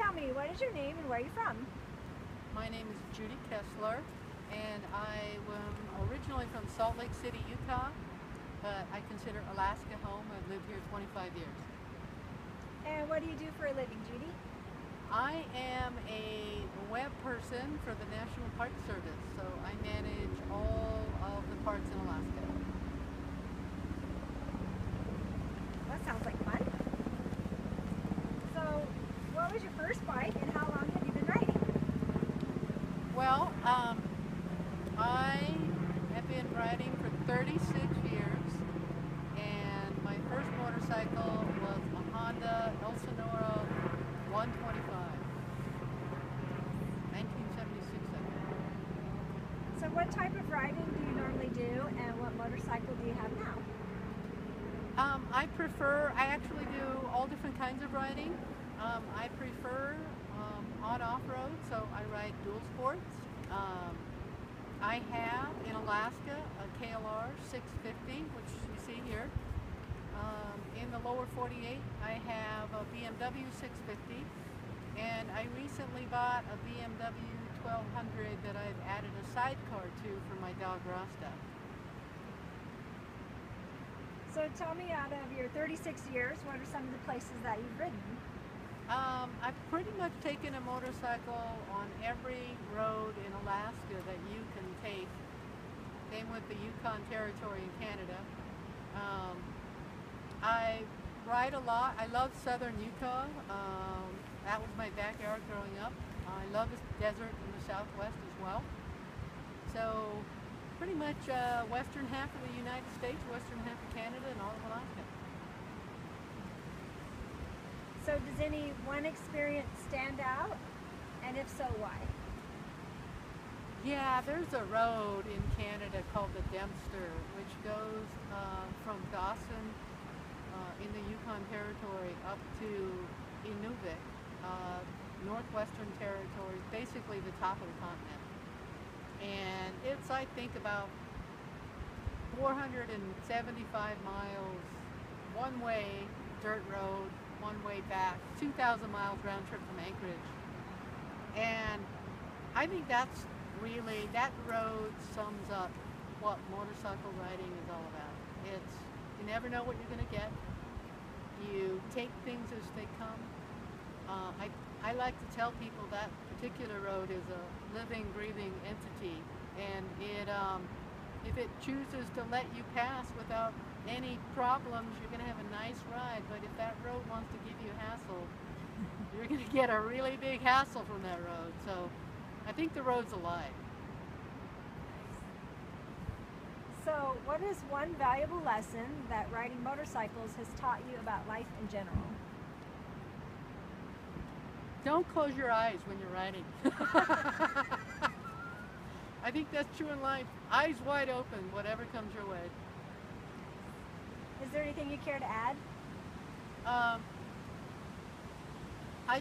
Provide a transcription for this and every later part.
tell me, what is your name and where are you from? My name is Judy Kesler, and I am originally from Salt Lake City, Utah, but I consider Alaska home. I've lived here 25 years. And what do you do for a living, Judy? I am a web person for the National Park Service, so I manage all of the parks in Alaska. That sounds like fun. So, what was your first bike and how long have you been riding? Well, I have been riding for 36 years, and my first motorcycle was a Honda Elsinora 125, 1976, I think. So what type of riding do you normally do and what motorcycle do you have now? I actually do all different kinds of riding. I prefer on off-road, so I ride dual sports. I have in Alaska a KLR 650, which you see here. In the lower 48, I have a BMW 650, and I recently bought a BMW 1200 that I've added a sidecar to for my dog Rasta. So tell me, out of your 36 years, what are some of the places that you've ridden? I've pretty much taken a motorcycle on every road in Alaska that you can take. Same with the Yukon Territory in Canada. I ride a lot. I love southern Utah. That was my backyard growing up. I love the desert in the southwest as well. So pretty much western half of the United States, western half of Canada, and all of Alaska. So does any one experience stand out? And if so, why? Yeah, there's a road in Canada called the Dempster, which goes from Dawson in the Yukon Territory up to Inuvik, northwestern territory, basically the top of the continent. And it's, I think, about 475 miles one way, dirt road, one way back, 2,000 miles round trip from Anchorage. And I think that's really, that road sums up what motorcycle riding is all about. It's, you never know what you're going to get. You take things as they come. I like to tell people that particular road is a living, breathing entity, and it, if it chooses to let you pass without any problems, you're going to have a nice ride. But if that road wants to give you a hassle, you're going to get a really big hassle from that road. So I think the road's alive. So what is one valuable lesson that riding motorcycles has taught you about life in general? Don't close your eyes when you're riding. I think that's true in life. Eyes wide open, whatever comes your way. Is there anything you care to add? I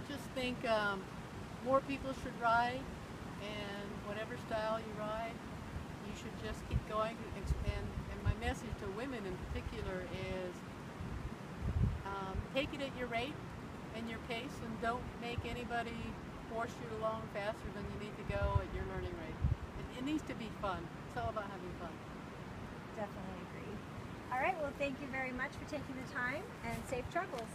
just think more people should ride, and whatever style you ride, you should just keep going. And my message to women in particular is take it at your rate and your pace, and don't make anybody force you along faster than you need to go at your learning rate. It needs to be fun. It's all about having fun. Definitely agree. All right, well, thank you very much for taking the time, and safe travels.